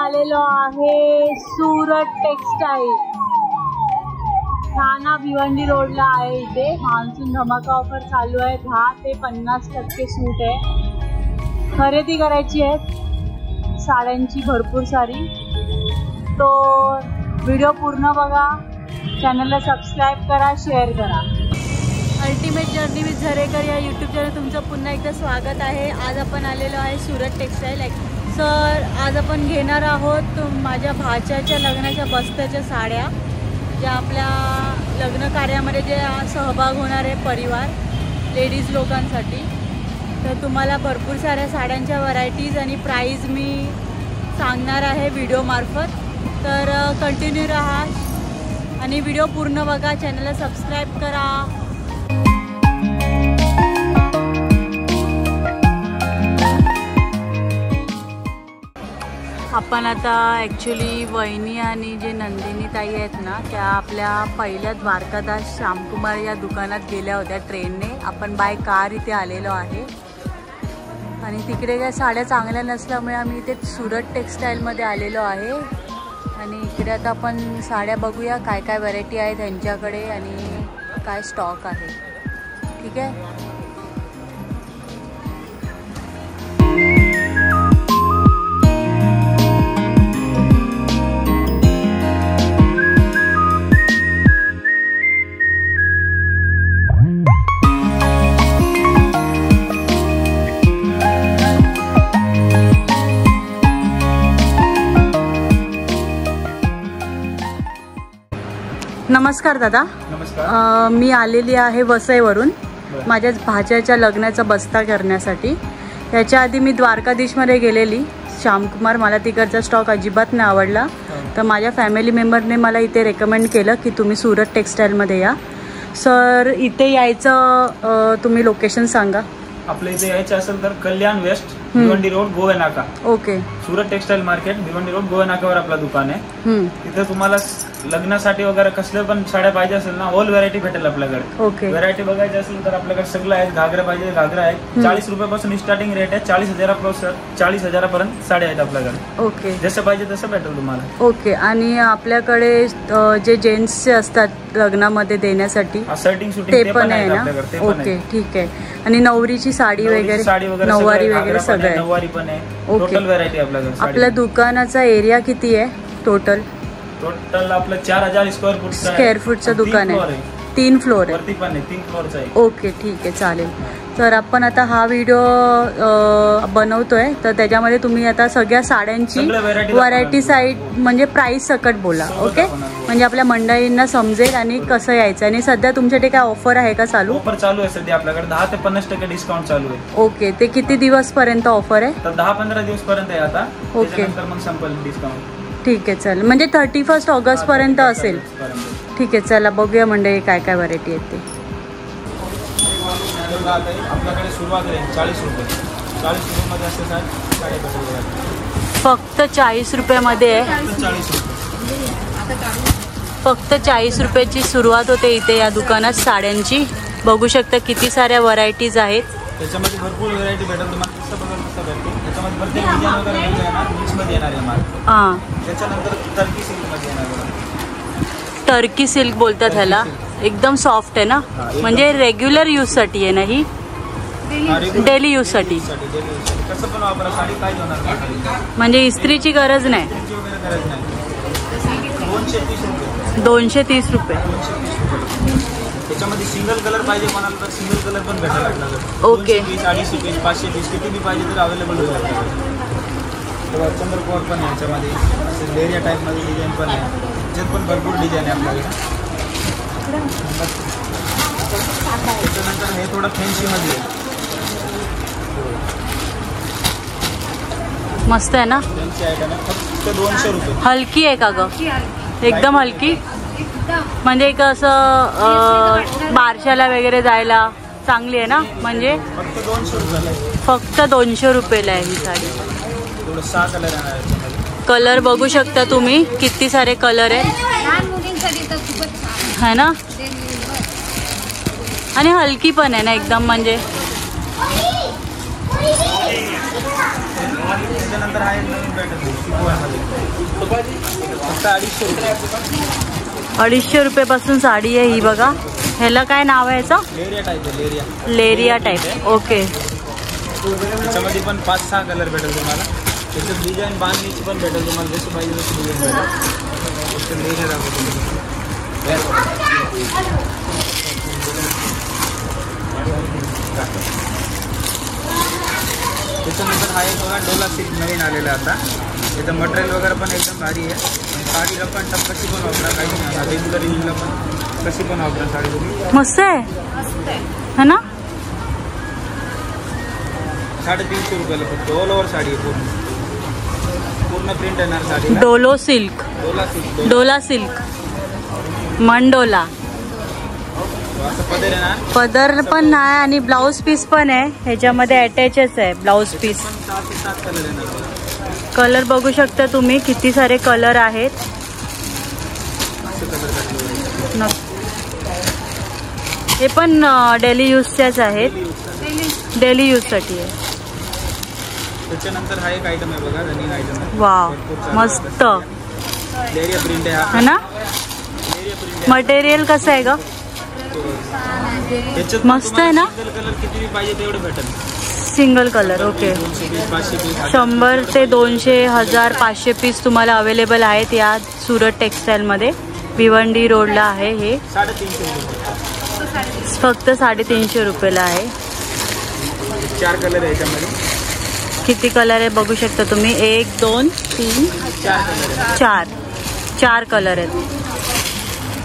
आलेलो आहे सूरत टेक्सटाईल, ठाणा भिवंडी रोडला आहे। इथे मान्सून धमाका ऑफर चालू आहे, 10 ते 50% सूट आहे। खरेदी करायची आहे साड्यांची भरपूर सारी, तो व्हिडिओ पूर्ण बघा, चॅनलला सबस्क्राईब करा, शेअर करा। अल्टिमेट जर्नी विथ झरेकर या यूट्यूब चॅनल तुमचं पुन्हा एकदा स्वागत आहे। आज आपण आलेलो आहे सूरत टेक्सटाईल। सर आज आपण घेणार आहोत माझ्या भाच्याच्या लग्नाच्या बस्त्याच्या साड्या, ज्या आपल्या लग्न कार्यामध्ये जे सहभाग होणार आहे परिवार लेडीज लोकांसाठी। तर तुम्हाला भरपूर साऱ्या साड्यांच्या व्हरायटीज आणि प्राईज मी सांगणार आहे व्हिडिओमार्फत, तर कंटिन्यू राहा आणि व्हिडिओ पूर्ण बघा, चॅनलला सबस्क्राईब करा। आपण आता ॲक्च्युली वहिनी आणि जे नंदिनी ताई आहेत ना, त्या आपल्या पहिल्या द्वारकादास श्यामकुमार या दुकानात गेल्या होत्या ट्रेनने। आपण बाय कार इथे आलेलो आहे आणि तिकडे काय साड्या चांगल्या नसल्यामुळे आम्ही इथे सूरत टेक्सटाईलमध्ये आलेलो आहे। आणि इकडे आता आपण साड्या बघूया काय काय व्हरायटी आहे त्यांच्याकडे आणि काय स्टॉक आहे, ठीक आहे। नमस्कार दादा। नमस्कार। मी आलेली आहे वसईवरून माझ्या भाच्याच्या लग्नाचा बस्ता करण्यासाठी। याच्या आधी मी द्वारकाधीशमध्ये गेलेली श्यामकुमार, मला तिकडचा स्टॉक अजिबात नाही आवडला, तर माझ्या फॅमिली मेंबरने मला इथे रेकमेंड केलं की तुम्ही सूरत टेक्सटाईलमध्ये या। सर इथे यायचं तुम्ही लोकेशन सांगा। आपल्या इथे यायचं असेल तर कल्याण वेस्ट भिवंडी रोड गोवा नाका। Okay. Surat textile market Bhiwandi road Goa नाक्यावर आपलं दुकान आहे। तिथे तुम्हाला लग्नासाठी वगैरे कसले पण साड्या पाहिजे असेल ना, ऑल व्हरायटी भेटेल आपल्याकडे। ओके। व्हरायटी बघायची असेल तर आपल्याकडे सगळं आहे। घागरा पाहिजे घागरा आहे, 40 रुपयापासून स्टार्टिंग रेट आहे, 40,000पर्यंत साड्या आहेत आपल्याकडे। ओके। जसं पाहिजे तसं भेटेल तुम्हाला। ओके। आणि आपल्याकडे जे जेंट्सचे असतात लग्नामध्ये देण्यासाठी ते पण आहे ना? ओके, ठीक आहे। आणि नवरीची साडी वगैरे, नऊवारी वगैरे सगळं आहे। नऊवारी पण आहे। टोटल व्हरायटी आपल्याकडे। आपल्या दुकानाचा एरिया किती आहे टोटल? टोटल आपलं 4000 स्क्वेअर फूटचं दुकान आहे, 3 फ्लोर आहे। 3 फ्लोरचं आहे। ओके, ठीक आहे, चालेल। तर आपण आता हा व्हिडिओ बनवतोय, तर त्याच्यामध्ये तुम्ही आता सगळ्या साड्यांची व्हरायटी साईड म्हणजे प्राइस सकट बोला, ओके, म्हणजे आपल्या मंडळींना समजेल आणि कसं यायचं। आणि सध्या तुमच्याकडे काय ऑफर आहे का चालू? ऑफर चालू आहे सध्या आपल्याकडे, 10 ते 50% डिस्काउंट चालू आहे। ओके। ते किती दिवस पर्यंत ऑफर आहे? तर 10-15 दिवस पर्यंत आहे आता। ओके, मग संपेल डिस्काउंट। ठीक आहे, चल, म्हणजे 31 ऑगस्ट पर्यंत असेल। ठीक आहे, चला बघूया मंडळी काय काय व्हरायटी आहेत ते। आपल्याकडे सुरुवात आहे 40 रुपये। 40 रुपयामध्ये असते साडी भेटेल। फक्त 40 रुपयामध्ये आहे। 40 रुपये, फक्त 40 रुपयाची सुरुवात होते इथे या दुकानात साड्यांची। बघू शकता किती साऱ्या व्हरायटीज आहेत। त्याच्यामध्ये भरपूर व्हरायटी भेटेल तुम्हाला। कसं बघा कसं भेटते, त्याच्यामध्ये प्रत्येक डिझाईन वगैरे येणार, मिक्समध्ये येणार आहे माल। हां। त्याच्यानंतर टर्की सिल्कमध्ये येणार आहे। टर्की सिल्क बोलतात ह्याला, एकदम सॉफ्ट आहे ना, म्हणजे रेग्युलर यूजसाठी आहे ना ही? डेली यूजसाठी। कसं पण वापरा, साडी काय होणार, म्हणजे इस्त्रीची गरज नाही। 230 रुपये। त्याच्यामध्ये सिंगल कलर पाहिजे कोणाला तर सिंगल कलर पण भेटेल आपल्याला। ओके। 220, 250, 500 किती बी पाहिजे तर अवेलेबल होईल आपल्याकडे। चंद्रकोर पण आहे याच्यामध्ये, लेरिया टाईपमध्ये डिझाईन पण आहे, त्याच्यात पण भरपूर डिझाईन आहे आपल्याकडे। त्याच्यानंतर हे थोडं फॅन्सीमध्ये आहे, मस्त आहे ना, फॅन्सी आयटम आहे। फक्त 200 रुपये। हलकी आहे का ग? एकदम हलकी, म्हणजे एक असं बारशाला वगैरे जायला चांगली आहे ना, म्हणजे फक्त 200 रुपये। फक्त 200 रुपयाला आहे ही साडी। 6 कलर आहे। कलर बघू शकता तुम्ही, किती सारे कलर आहेत है ना, आणि हलकी पण आहे ना एकदम, म्हणजे त्याच्यानंतर आहे नवीन पॅटर्न फक्त 250 रुपये. 250 रुपयापासून साडी आहे ही बघा. ह्याला काय नाव आहे याचं? लेरिया टाईप आहे. लेरिया टाईप. ओके. त्याच्यामध्ये पण 5-6 कलर भेटेल तुम्हाला. त्याच्यात डिझाईन बांधणीची पण भेटेल तुम्हाला, जशी पाहिजे तशी डिझाईन भेटेल. लेरिया दाखवतो. त्याच्यानंतर हा एक बघा डोला सिल्क नवीन आलेला आता. त्याचं मटेरियल वगैरे पण एकदम भारी आहे. साडीला पण टप कशी पण वापरा, काही नाही रेग्युलर यूजला पण कशी पण वापरा साडी तुम्ही. मस्त आहे है ना. 350 रुपयाला फक्त. ऑल ओव्हर साडी आहे. पूर्ण प्रिंट येणार साडीला. डोला सिल्क. डोला सिल्क मंडोला. पदर येणार. पदर पण नाही आणि ब्लाउज पीस पण आहे ह्याच्यामध्ये. अटॅचच आहे ब्लाउज पीस. 6 ते 7 कलर येणार. कलर बघू शकता तुम्ही, किती सारे कलर आहेत. हे पण डेली यूजच्याच आहेत. डेली यूजसाठी आहे. त्याच्यानंतर हा एक आयटम आहे बघा, रनिंग आयटम आहे. वाव मस्त. लेरिया प्रिंट आहे है ना. मटेरियल कसं आहे ग? मस्त आहे ना. कलर किती पाहिजे तेवढे भेटेल. Single colour. ओके. 100 ते 200, 1000, 500 पीस तुम्हाला अवेलेबल आहेत या सुरत टेक्सटाईलमध्ये. भिवंडी रोडला आहे हे. 350 रुपये फक्त 350 रुपयाला आहे. 4 कलर आहे याच्यामध्ये. किती कलर आहे बघू शकता तुम्ही. 1, 2, 3, 4 कलर आहेत.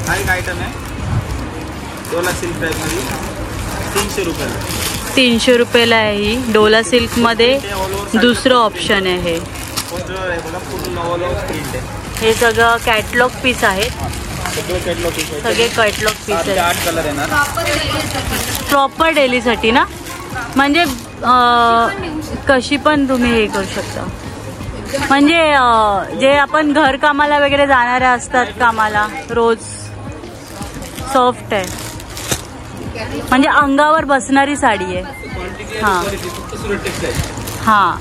हा एक आयटम आहे डोला सिल्क टाईपमध्ये. 300 रुपयाला. 300 रुपयाला आहे ही. डोला सिल्क मध्ये दुसरं ऑप्शन आहे हे. हे सगळं कॅटलॉग पीस आहेत. सगळे कॅटलॉग पीस आहेत. 8 कलर येणार. प्रॉपर डेलीसाठी ना. म्हणजे कशी पण तुम्ही हे करू शकता. म्हणजे जे आपण घर कामाला वगैरे जाणारे असतात कामाला रोज. सॉफ्ट आहे म्हणजे अंगावर बसणारी साडी आहे. हां हां.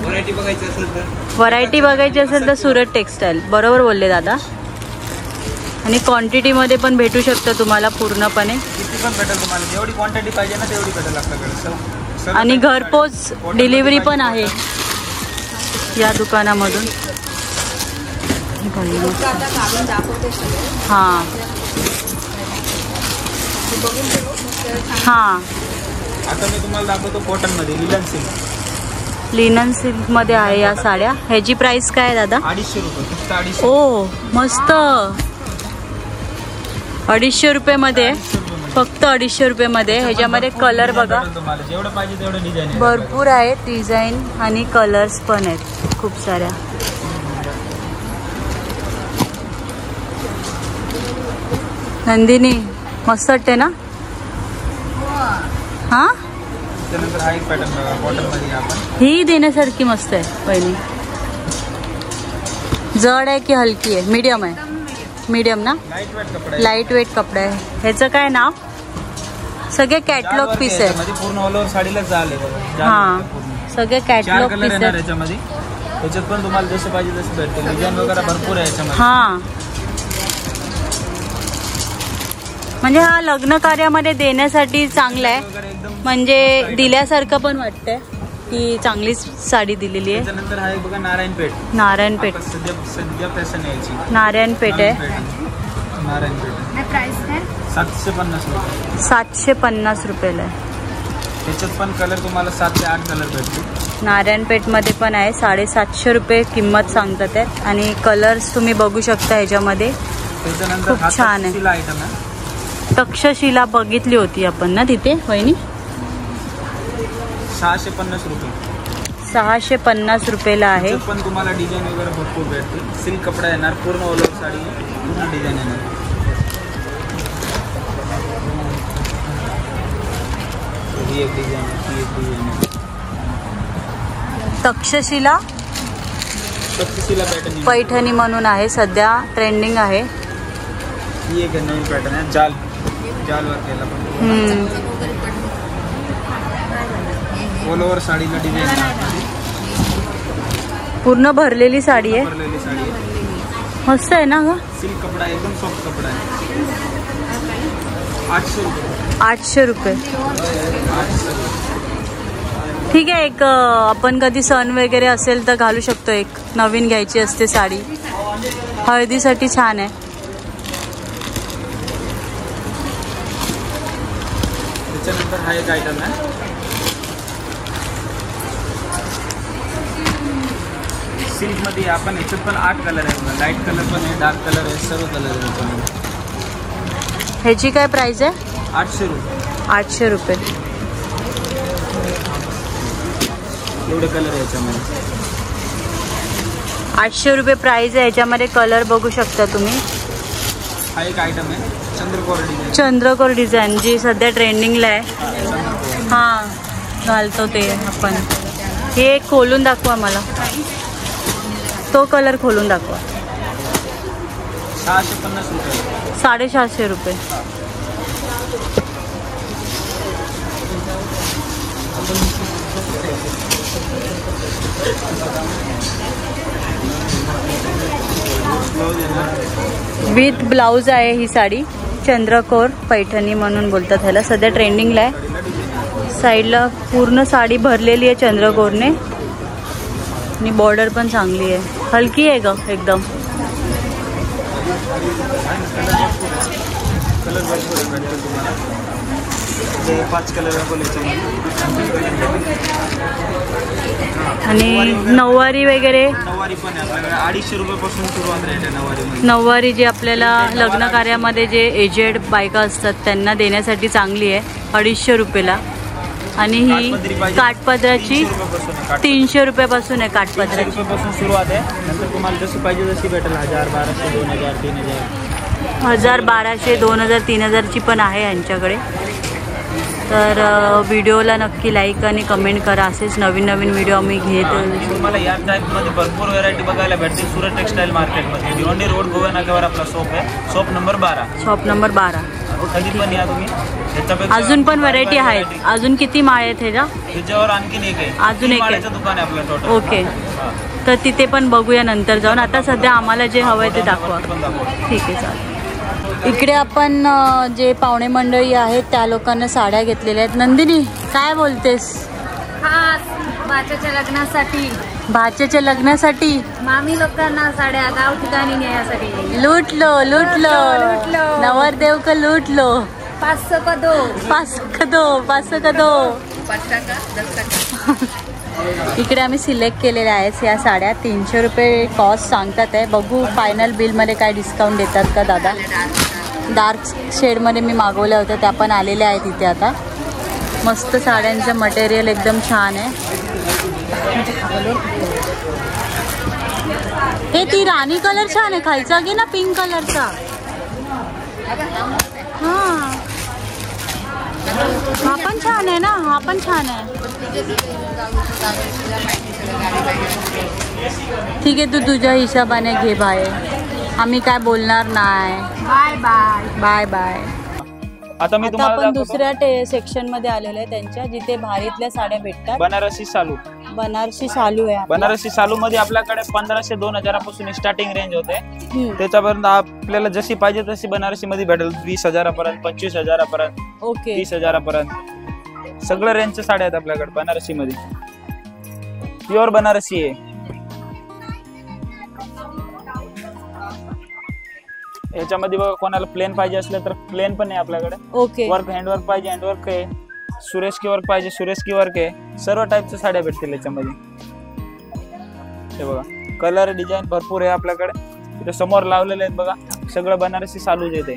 व्हरायटी बघायची असेल तर सुरत टेक्सटाईल. बरोबर बोलले दादा. आणि क्वांटिटीमध्ये पण भेटू शकतं तुम्हाला पूर्णपणे. किती पण भेटेल तुम्हाला. जेवढी क्वांटिटी पाहिजे ना तेवढी भेटेल आपल्याकडे. आणि घरपोच डिलिव्हरी पण आहे या दुकानामधून. हां हां. आता मी तुम्हाला दाखवतो कॉटनमध्ये लिनन सिल्क. लिनन सिल्क मध्ये आहे या साड्या. ह्याची प्राइस काय आहे दादा? 250 रुपये फक्त. 250. ओ मस्त. 250 रुपयामध्ये फक्त 250 रुपयामध्ये. ह्याच्यामध्ये कलर बघा तुम्हाला जेवढं पाहिजे तेवढं डिझाईन भरपूर आहेत. डिझाईन आणि कलर्स पण आहेत खूप साऱ्या. नंदिनी मस्त वाटते ना. हां. त्यानंतर हा एक पॅटर्न बघा कॉटनमध्ये. आपण ही देण्यासारखी मस्त आहे. पहिली जड आहे की हलकी आहे? मीडियम आहे. मीडियम ना. लाईट वेट कपडा. लाईट वेट कपडा आहे. ह्याचं काय नाव? सगळे कॅटलॉग पीस आहे. पूर्ण ऑल ओव्हर साडीला जाल आहे. हां सगळे कॅटलॉग कलर पीस आहे आहेत. याच्यामध्ये. त्याच्यात पण तुम्हाला जसे पाहिजे तसे भेटतील. डिझाईन वगैरे भरपूर आहे याच्यामध्ये. हां म्हणजे हा लग्न कार्यामध्ये देण्यासाठी चांगला आहे. म्हणजे दिल्यासारखं पण वाटतंय की चांगली साडी दिलेली आहे. त्यानंतर हा एक बघा नारायणपेठ. नारायणपेठ. सध्या फॅशन यायची नारायणपेठ आहे. नारायणपेठ. प्राइस काय? 750 रुपये. 750 रुपयाला आहे. त्याच्यात पण कलर तुम्हाला 7 ते 8 कलर भेटतील. नारायणपेठमध्ये पण आहे. 750 रुपये किंमत सांगतात आहेत. आणि कलर्स तुम्ही बघू शकता ह्याच्यामध्ये. त्याच्यानंतर खूप छान आहे. आयटम आहे. तक्षशिला बघितली होती आपण ना तिथे वहिनी. 650 रुपये. 650 रुपयाला आहे. पण तुम्हाला डिझाईन वगैरे भरपूर भेटतील. सिल्क कपडा येणार. पूर्ण ऑल ओव्हर साडी पूर्ण डिझाईन येणार. ही एक डिझाईन आहे. ही एक डिझाईन आहे. तक्षशिला पॅटर्न पैठणी म्हणून आहे. सध्या ट्रेंडिंग आहे. ही एक नवीन पॅटर्न आहे. जालवर केला पण ऑल ओव्हर साडीला डिझाईन आहे. पूर्ण भरलेली साडी आहे, भरलेली साडी आहे, मस्त आहे ना ग. सिल्क कपडा आहे, एकदम सॉफ्ट कपडा आहे. 800 रुपये. 800 रुपये. 800. ठीक आहे. एक आपण कधी सण वगैरे असेल तर घालू शकतो. एक नवीन घ्यायची असते साडी, हळदीसाठी छान आहे. त्याच्यानंतर हा एक आयटम आहे, सिल्क मध्ये. आपण याच्यात पण 8 कलर आहे बघा. लाईट कलर पण आहे, डार्क कलर आहे, सर्व कलर आहे याच्यामध्ये. ह्याची काय प्राइस आहे? 800 रुपये. 800 रुपये. एवढे कलर आहे याच्यामध्ये. 800 रुपये प्राइस आहे. याच्यामध्ये कलर बघू शकता तुम्ही. हा एक आयटम आहे, चंद्रकोर डिझाईन. चंद्रकोर डिझाईन जी सध्या ट्रेंडिंगला आहे. हां, घालतो ते आपण. हे एक खोलून दाखवा मला, तो कलर खोलून दाखवा. 650 रुपये. 750 रुपये. विथ ब्लाउज आहे ही साडी. चंद्रकोर पैठणी म्हणून बोलतात ह्याला, सध्या ट्रेंडिंगला आहे. साईडला पूर्ण साडी भरलेली आहे चंद्रकोरने आणि बॉर्डर पण चांगली आहे, हलकी आहे ग एकदम. कलर भरपूर आहे तुम्हाला. 5 कलर आहे. आणि नऊवारी वगैरे. नऊवारी पण आहे आपल्याकडे. 250 रुपयापासून सुरुवात राहते नऊवारी. नऊवारी जी आपल्याला लग्न कार्यामध्ये जे एजेड बायका असतात त्यांना देण्यासाठी चांगली आहे, 250 रुपयाला. आणि ही काठपदराची 300 रुपयापासून आहे. काठपदराची रुपयापासून सुरुवात आहे. नंतर तुम्हाला जशी पाहिजे तशी भेटेल. 1000, 1200, 2000, 3000. 1000, 1200, 2000, 3000ची पण आहे यांच्याकडे. तर व्हिडिओला नक्की लाईक आणि कमेंट करा. असेच नवीन नवीन व्हिडिओ आम्ही घेत. तुम्हाला या टाईपमध्ये भरपूर व्हरायटी बघायला भेटते सुरत टेक्सटाईल मार्केटमध्ये. भिवंडी रोड गोवा नाक्यावर आपला शॉप आहे. Shop number 12. Shop number 12. कधी पण या तुम्ही. अजून पण व्हरायटी आहेत. अजून किती माळ आहेत ह्याच्या? त्याच्यावर आणखीन एक आहे. अजून एक आहे. दुकान आहे आपलं टोटल. ओके, तर तिथे पण बघूया नंतर जाऊन. आता सध्या आम्हाला जे हवं आहे ते दाखवा. ठीक आहे, चालेल. इकडे आपण जे पाहुणे मंडळी आहेत त्या लोकांना साड्या घेतलेल्या आहेत. नंदिनी, काय बोलतेस? खास भाच्याच्या लग्नासाठी. भाच्याच्या लग्नासाठी मामी लोकांना साड्या गाव ठिकाणी न्यायासाठी. लूटलो लूटलो नवरदेव का लूटलो. 500 का दो. 500 का दो. इकडे आम्ही सिलेक्ट केलेल्या आहेत या साड्या. 300 रुपये कॉस्ट सांगतात आहे. बघू फायनल बिलमध्ये काय डिस्काउंट देतात का दादा. डार्क शेडमध्ये मी मागवल्या होत्या, त्या पण आलेल्या आहेत इथे आता. मस्त साड्यांचं मटेरियल एकदम छान आहे. हे ती राणी कलर छान आहे. खालचा घे ना, पिंक कलरचा. हां, हा पण छान आहे ना. हा पण छान आहे. ठीक आहे, तू तुझ्या हिशोबाने घे बाय. आम्ही काय बोलणार नाही. Bye bye. Bye bye. आता मी तुम्हाला आपण दुसऱ्या सेक्शन मध्ये आलेले आहे त्यांच्या, जिथे भारीतल्या साड्या भेटतात. बनारसी सालू. बनारसी सालू आहे. बनारसी सालू मध्ये आपल्याकडे 1500 2000 पासून स्टार्टिंग रेंज होते. त्याच्यापर्यंत आपल्याला जशी पाहिजे तशी बनारसी मध्ये भेटेल. 20,000 पर्यंत, 25,000 पर्यंत, ओके, 30,000 पर्यंत सगळ्या रेंजच्या साड्या आहेत आपल्याकडे बनारसी मध्ये. प्युअर बनारसी आहे. याच्यामध्ये बघा, कोणाला प्लेन पाहिजे असलं तर प्लेन पण आहे आपल्याकडे. ओके, वर्क हँडवर्क पाहिजे हँडवर्क आहे. सुरेश की वर्क पाहिजे सुरेश की वर्क आहे. सर्व टाईपच्या साड्या भेटतील याच्यामध्ये. हे बघा, कलर डिझाईन भरपूर आहे आपल्याकडे. इथे समोर लावलेले आहेत बघा, सगळं बनारसी सालूच येते.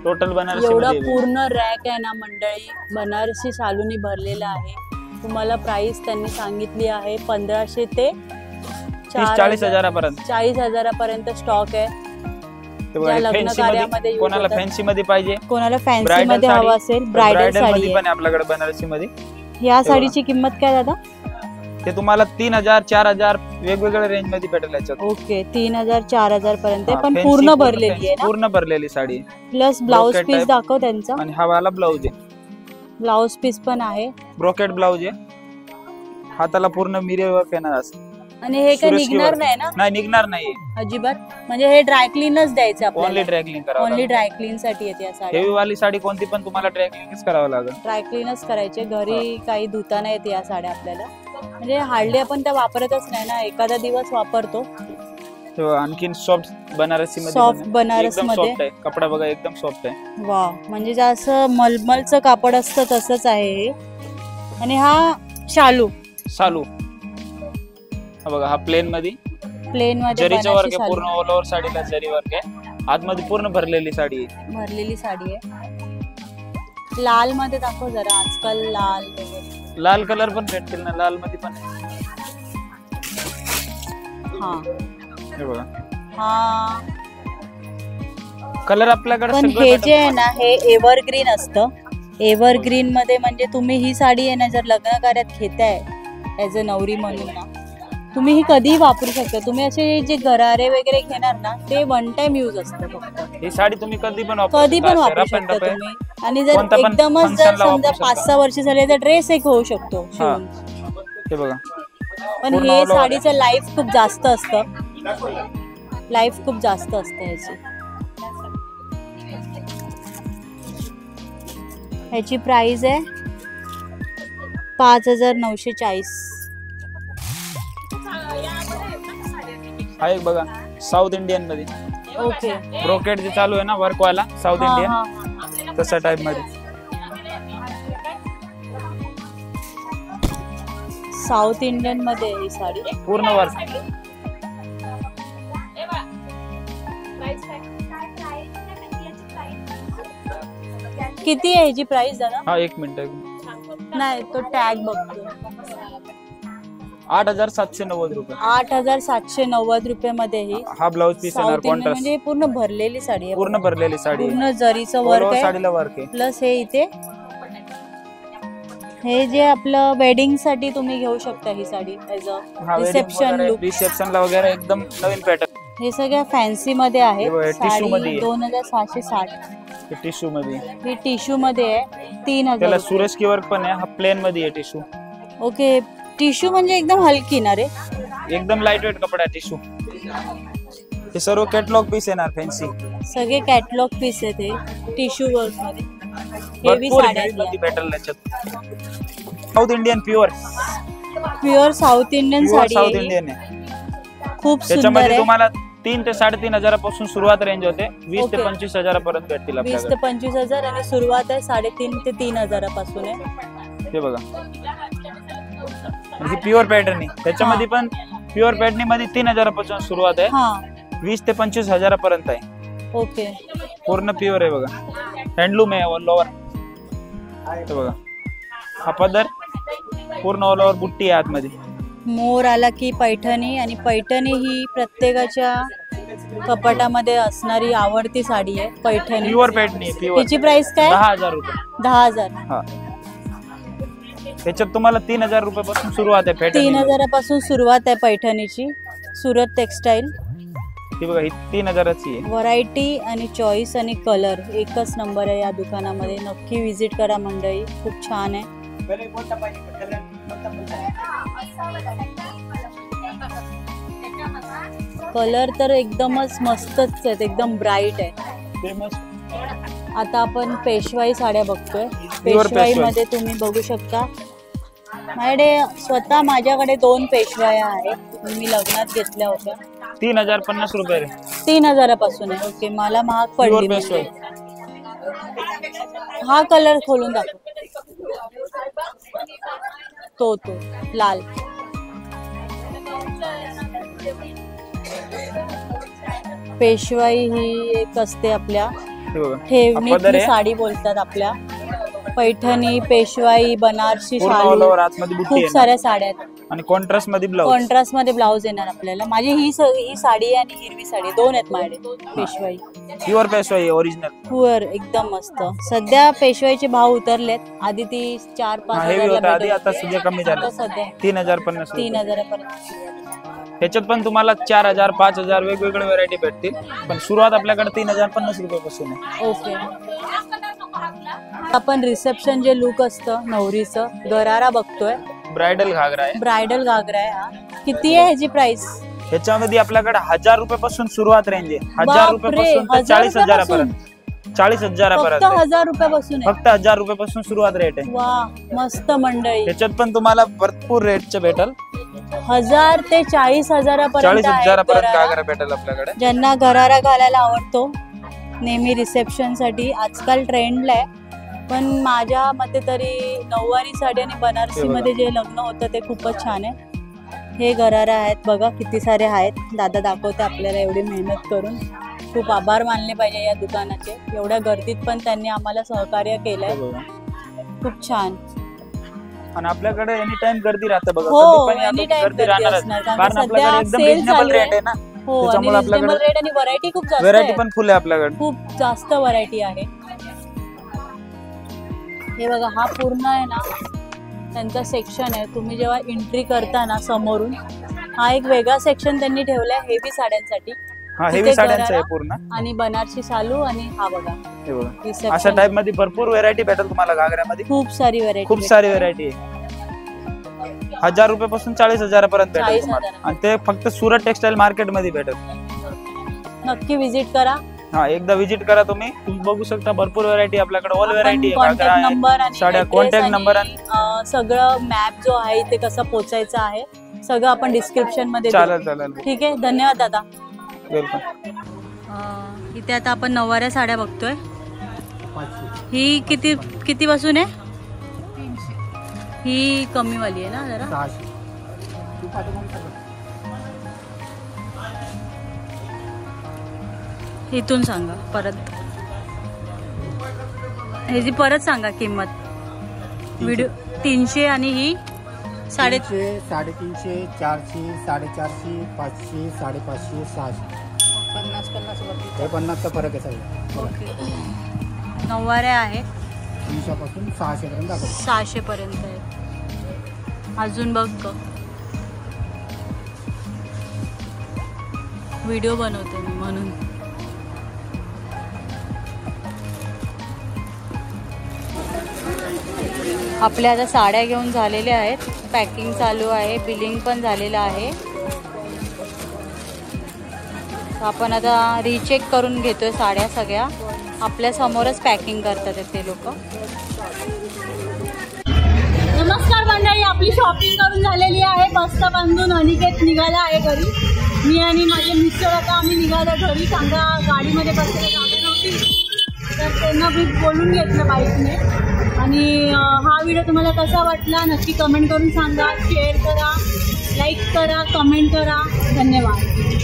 टोटल बनारसी. एवढा पूर्ण रॅक आहे ना मंडळी, बनारसी सालूनी भरलेला आहे. तुम्हाला प्राइस त्यांनी सांगितली आहे 1500 ते 40,000 पर्यंत. 40,000 पर्यंत स्टॉक आहे. लग्न कार्यामध्ये कोणाला फॅन्सी मध्ये पाहिजे, कोणाला फॅन्सी मध्ये हवं असेल, ब्रायडल साडी पण आपल्याकडे बनारसी मध्ये. या साडीची किंमत काय दादा? ते तुम्हाला 3,000 4,000 वेगवेगळ्या रेंज मध्ये भेटेल याच्यात. ओके, 3,000 4,000 पर्यंत. पण पूर्ण भरलेली आहे ना? पूर्ण भरलेली साडी. प्लस ब्लाउज पीस दाखव त्यांचा. आणि हा वाला ब्लाउज आहे. ब्लाउज पीस पण आहे. ब्रोकेड ब्लाउज आहे. हाताला पूर्ण मिरर वर्क येणार असं. आणि हे काही सुरेश निघणार work. नाही ना नाही निघणार नाही. अजिबात, म्हणजे हे ड्रायक्लीनच द्यायचं ओनली आपल्याला, ड्रायक्लिंग करावं ओनली लागेल. ड्रायक्लीन साठी येते या साड्या. हेवी वाली साडी कोणती पण तुम्हाला ड्रायक्लिंगच करावं लागेल. ड्रायक्लीनच करायचे, घरी काही धुता नाही येते या साड्या आपल्याला, म्हणजे हार्डली आपण त्या वापरतच नाही ना, एखादा दिवस वापरतो. तेव्हा आणखीन सॉफ्ट बनारसी मध्ये Soft पण आहे. बनारस एकदम मध्ये. सॉफ्ट आहे कपडा बघा, एकदम सॉफ्ट आहे. वा, म्हणजे जसं मलमलचं कापड असतं तसंच आहे हे. आणि हा शालू सालू हा बघा, हा प्लेन मध्ये प्लेन मध्ये जरीचा वर्क बनारसी आहे, शालू. पूर्ण ऑल ओव्हर साडीला जरी वर्क आहे. आतमध्ये पूर्ण भरलेली साडी आहे. भरलेली साडी आहे. लाल मध्ये दाखव जरा, आजकाल लाल वगैरे. लाल कलर पण भेटतील ना, लाल मध्ये पण आहे. हा हे बघा हा, कलर आपल्याकडे पण सगळं हे भेटेल. जे आहे ना, हे एव्हरग्रीन असतं. एव्हरग्रीन मध्ये म्हणजे तुम्ही ही साडी आहे ना, जर लग्न कार्यात घेताय ऍज अ नवरी म्हणून ना, तुम्ही ही कधीही वापरू शकता. तुम्ही असे जे गरारे वगैरे घेणार ना, ते वन टाइम यूज असतं फक्त. ही साडी तुम्ही कधी पण कधी पण वापरू रफ अँड शकता टफ आहे. तुम्ही. आणि जर कोणता पण एकदमच जर functionला समजा वापरू शकता. 5-6 वर्ष झाले तर ड्रेस एक होऊ शकतो हा शिवून. हे बघा, पण पूर्ण हे all over साडीचं लाईफ खूप जास्त असतं, लाईफ खूप जास्त असते ह्याची. ह्याची प्राइस आहे 5,940. हा एक बघा, साऊथ इंडियन मध्ये ओके. ब्रोकेड जे चालू आहे ना, वर्क वाला साऊथ इंडियन, तसा टाइप मध्ये. साऊथ इंडियन मध्ये आहे ही साडी. पूर्ण वर्क. किती आहे ह्याची प्राइस दादा? हा एक मिनिट, नाही, तो टॅग बघतो. 8,790 रुपये. 8,790 रुपये मध्ये ही हा ब्लाउज पीस येणार साऊथ इंडियन, कॉन्ट्रास्ट, म्हणजे पूर्ण भरलेली साडी आहे. पूर्ण भरलेली साडी आहे. पूर्ण जरीचं All वर्क over आहे. साडीला वर्क आहे. प्लस हे इथे हे जे आपलं वेडिंग साठी तुम्ही घेऊ शकता ही साडी ऍज अ हा रिसेप्शन लुक. रिसेप्शनला वगैरे एकदम नवीन पॅटर्न. हे सगळ्या फॅन्सी मध्ये आहे. हे बघा, tissue साडी मध्ये आहे. 2,660. टिश्यू मध्ये. ही टिश्यू मध्ये आहे. 3,000. त्याला सुरेश की वर्क पण आहे. हा प्लेन मध्ये आहे टिश्यू. ओके. टिश्यू म्हणजे एकदम हलकी ना रे. एकदम लाईट वेट कपडा आहे टिश्यू. हे सर्व कॅटलॉग पीस येणार फॅन्सी. सगळे कॅटलॉग पीस आहेत हे टिश्यू वर्क मध्ये. हेवी भरपूर साड्या heavy मध्ये भेटेल त्याच्यात. South Indian pure pure south Indian sari south आहे ही. इंडियन आहे. खूप सुंदर त्याच्यामध्ये आहे. तुम्हाला 3 ते 3.5 हजारापासून सुरुवात रेंज होते. 20 ते Okay. 25 हजारापर्यंत भेटतील 20 ते आपल्याकडे. 25,000 आणि सुरुवात आहे 3.5 ते 3,000 पासून आहे. हे बघा, ही प्युअर पॅटर्न आहे. त्याच्यामध्ये पण प्युअर पॅटर्न मध्ये 3 हजारापासून सुरुवात आहे. हा 20 ते 25 हजारापर्यंत आहे. ओके. पूर्ण प्युअर आहे बघा. हँडलूम आहे ऑल ओव्हर. हे बघा, हा पदर पूर्ण ऑल ओव्हर बुट्टी आहे आतमध्ये. मोर आला की पैठणी, आणि पैठणी ही प्रत्येकाच्या कपाटामध्ये असणारी आवडती साडी आहे पैठणी. प्युअर पॅटर्न आहे. प्युअर. हिची प्राइस काय? 10,000 रुपये. 10,000. हा, त्याच्यात तुम्हाला 3,000 रुपयापासून सुरुवात आहे पॅटर्न. 3,000 पासून सुरुवात आहे पैठणीची. सुरत टेक्सटाईल. ही बघा, ही 3,000ची आहे. व्हरायटी आणि चॉईस आणि कलर एकच नंबर आहे या दुकानामध्ये. नक्की विजिट करा मंडळी, खूप छान आहे. कलर तर एकदमच मस्तच आहेत, एकदम ब्राईट आहे. आता आपण पेशवाई साड्या बघतोय. पेशवाई मध्ये तुम्ही बघू शकता, माझ्याकडे 2 पेशवाया आहेत. मी लग्नात घेतल्या होत्या. 3,050 रुपये रे. 3,000 पासून आहे. ओके, मला महाग पडली. Pure पेशवाई. हा कलर खोलून दाखव. तो लाल. पेशवाई ही एक असते आपल्या हे बघा, हा पदर ठेवणीतली आहे. साडी बोलतात आपल्या. पैठणी, पेशवाई, बनारसी पूर्ण all शालू, over आतमध्ये बुट्टी खूप आहे. साऱ्या साड्या आहेत. आणि कॉन्ट्रास्ट मध्ये ब्लाउज. कॉन्ट्रास्ट मध्ये ब्लाउज येणार आपल्याला. माझी ही साडी आहे आणि हिरवी साडी, 2 आहेत माझ्याकडे. पेशवाई प्युअर पेशवाई ओरिजिनल. प्युअर एकदम मस्त. सध्या पेशवाईचे भाव उतरलेत. आधी ती 4-5 हेवी होता आधी, हजारला आता सध्या कमी झालं. सध्या 3,050 रुपये. 3,000 पर्यंत. ह्याच्यात पण तुम्हाला 4,000 5,000 वेगवेगळे व्हरायटी भेटतील. पण सुरुवात आपल्याकडे 3,050 रुपयापासून आहे. ओके. आपण रिसेप्शन जे लुक असतं नवरीचं, गरारा बघतोय. ब्रायडल घागरा आहे. ब्रायडल घागरा आहे हा. किती आहे ह्याची प्राइस? ह्याच्यामध्ये आपल्याकडे 1000 रुपयापासून सुरुवात रेंज आहे. 1000 रुपयापासून ते 1000 40,000पर्यंत. 40,000पर्यंत फक्त 1000 रुपयापासून आहे. फक्त 1000 रुपयापासून सुरुवात रेट आहे. वा मस्त मंडळी. त्याच्यात पण तुम्हाला भरपूर रेटचे भेटल. 1000 ते 40,000पर्यंत 40,000पर्यंत घागरा भेटेल आपल्याकडे. ज्यांना गरारा घालायला आवडतो नेहमी रिसेप्शन साठी, आजकाल ट्रेंडला आहे. पण माझ्या मते तरी नऊवारी साडी आणि बनारसी मध्ये जे लग्न होतं ते खूपच छान आहे. हे गरारा आहेत बघा, किती सारे आहेत. दादा दाखवते आपल्याला एवढी मेहनत करून. खूप आभार मानले पाहिजे या दुकानाचे. एवढ्या गर्दीत पण त्यांनी आम्हाला सहकार्य केलंय. खूप छान. आणि आपल्याकडे एनी टाइम गर्दी राहते बघा. हो, कधी पण एनी टाइम गर्दी राहणार कारण आपल्याकडे एकदम सेल रिजनेबल चालू रेट आहे ना. हो, आणि त्याच्यामुळे रिजनेबल आपल्याकडे रेट आणि व्हरायटी खूप जास्त व्हरायटी आहे. पण फुल आहे आपल्याकडे. खूप जास्त व्हरायटी आहे. हे बघा, हा पूर्ण आहे ना त्यांचा सेक्शन आहे. तुम्ही जेव्हा एंट्री करता ना समोरून, हा एक वेगळा सेक्शन त्यांनी ठेवलाय हेवी साड्यांसाठी. हा हेवी साड्यांचा आहे पूर्ण. आणि बनारसी शालू आणि हा बघा हे बघा, अशा टाइप मध्ये भरपूर व्हरायटी भेटेल तुम्हाला घागऱ्यामध्ये. खूप सारी व्हरायटी. खूप सारी व्हरायटी आहे. 1000 रुपयापासून 40,000पर्यंत भेटेल तुम्हाला. आणि ते फक्त सुरत टेक्सटाईल मार्केट मध्ये भेटेल. नक्की विजिट करा. हा एकदा विजिट करा तुम्ही बघू शकता. भरपूर व्हरायटी आपल्याकडे, ऑल व्हरायटी आहे. कॉन्टॅक्ट नंबर आणि साड्या कॉन्टॅक्ट नंबर आणि सगळं मॅप जो आहे ते कसं पोहोचायचं आहे सगळं आपण डिस्क्रिप्शन मध्ये देऊ. चालेल. ठीक आहे, धन्यवाद दादा. वेलकम. इथे आता आपण नऊवाऱ्या साड्या बघतोय. ही किती पासून आहे? ही कमी वाली आहे ना जरा. इथून सांगा परत. ह्याची परत सांगा किंमत. व्हिडिओ 300 आणि ही 350, 350, 400, 450, 500, 550, 600. 50 50चा फरक आहे सगळं. ओके. नऊवाऱ्या आहेत 300 पासून 600 पर्यंत दाखवतो. 600 पर्यंत आहे. अजून बघ, व्हिडिओ बनवते मी म्हणून. आपल्या आता साड्या घेऊन झालेल्या आहेत. पॅकिंग चालू आहे, बिलिंग पण झालेलं आहे. आपण आता रिचेक करून घेतोय साड्या सगळ्या. आपल्या समोरच पॅकिंग करतात ते लोक. नमस्कार मंडळी, आपली शॉपिंग करून झालेली आहे. मस्त बांधून अनिकेत निघाला आहे घरी. मी आणि माझे मिस्टर आता आम्ही निघालो घरी. सांगा गाडीमध्ये बसायला जागा नव्हती तर त्यांना मी बोलून घेतलं बाईकने. आणि हा व्हिडिओ तुम्हाला कसा वाटला नक्की कमेंट करून सांगा. शेअर करा, लाईक करा, कमेंट करा. धन्यवाद.